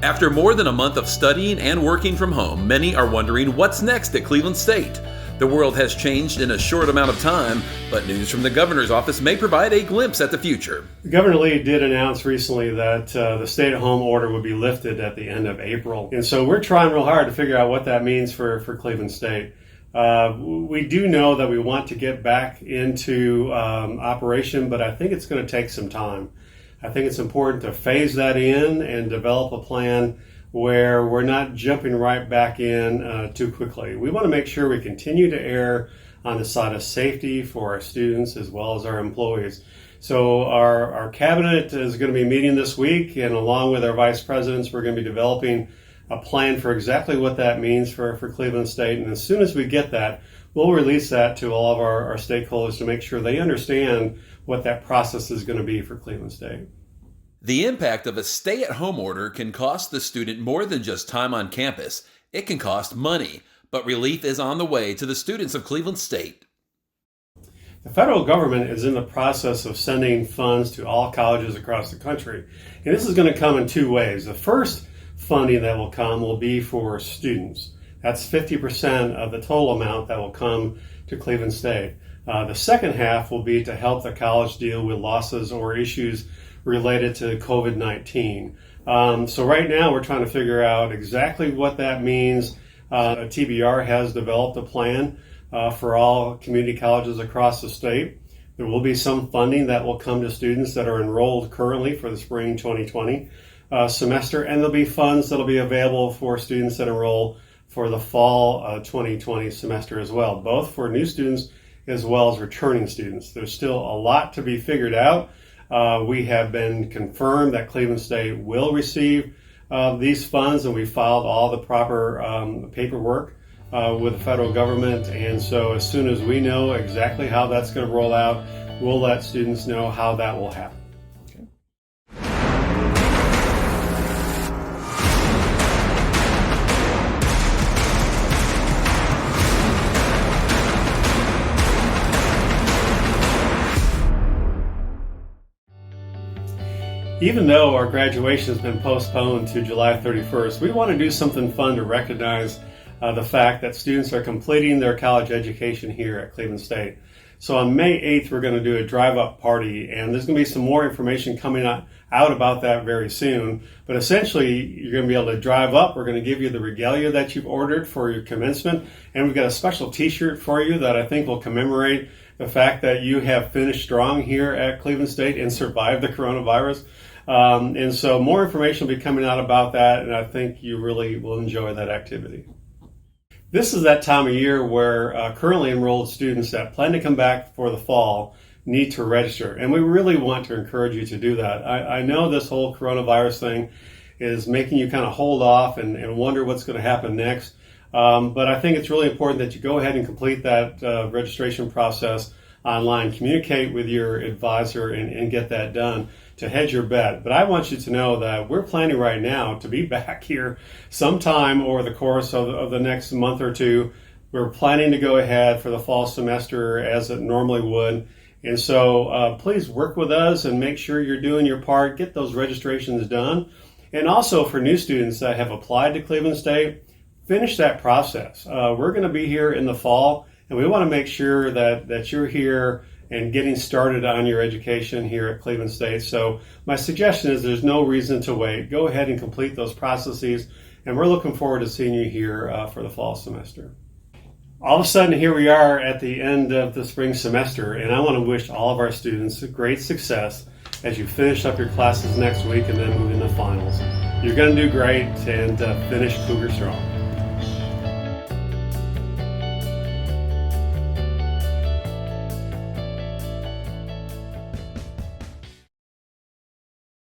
After more than a month of studying and working from home, many are wondering what's next at Cleveland State. The world has changed in a short amount of time, but news from the governor's office may provide a glimpse at the future. Governor Lee did announce recently that the stay-at-home order would be lifted at the end of April. And so we're trying real hard to figure out what that means for Cleveland State. We do know that we want to get back into operation, but I think it's going to take some time. I think it's important to phase that in and develop a plan where we're not jumping right back in too quickly. We want to make sure we continue to err on the side of safety for our students as well as our employees. So our cabinet is going to be meeting this week, and along with our vice presidents, we're going to be developing a plan for exactly what that means for Cleveland State. And as soon as we get that, we'll release that to all of our stakeholders to make sure they understand what that process is going to be for Cleveland State. The impact of a stay-at-home order can cost the student more than just time on campus. It can cost money, but relief is on the way to the students of Cleveland State. The federal government is in the process of sending funds to all colleges across the country. And this is going to come in two ways. The first funding that will come will be for students. That's 50% of the total amount that will come to Cleveland State. The second half will be to help the college deal with losses or issues related to COVID-19. So right now we're trying to figure out exactly what that means. TBR has developed a plan for all community colleges across the state. There will be some funding that will come to students that are enrolled currently for the spring 2020 semester, and there'll be funds that'll be available for students that enroll for the fall 2020 semester as well, both for new students as well as returning students. There's still a lot to be figured out. We have been confirmed that Cleveland State will receive these funds, and we filed all the proper paperwork with the federal government. And so as soon as we know exactly how that's going to roll out, we'll let students know how that will happen. Even though our graduation has been postponed to July 31st, we want to do something fun to recognize the fact that students are completing their college education here at Cleveland State. So on May 8th, we're going to do a drive-up party, and there's going to be some more information coming out about that very soon. But essentially, you're going to be able to drive up. We're going to give you the regalia that you've ordered for your commencement, and we've got a special t-shirt for you that I think will commemorate the fact that you have finished strong here at Cleveland State and survived the coronavirus. And so more information will be coming out about that, and I think you really will enjoy that activity. This is that time of year where currently enrolled students that plan to come back for the fall need to register, and we really want to encourage you to do that. I know this whole coronavirus thing is making you kind of hold off and wonder what's going to happen next, but I think it's really important that you go ahead and complete that registration process online. Communicate with your advisor and get that done to hedge your bet. But I want you to know that we're planning right now to be back here sometime over the course of the next month or two. We're planning to go ahead for the fall semester as it normally would. And so please work with us and make sure you're doing your part. Get those registrations done. And also for new students that have applied to Cleveland State, finish that process. We're going to be here in the fall, and we want to make sure that you're here and getting started on your education here at Cleveland State. So my suggestion is there's no reason to wait. Go ahead and complete those processes, and we're looking forward to seeing you here for the fall semester. All of a sudden, here we are at the end of the spring semester, and I want to wish all of our students great success as you finish up your classes next week and then move into finals. You're going to do great and finish Cougar strong.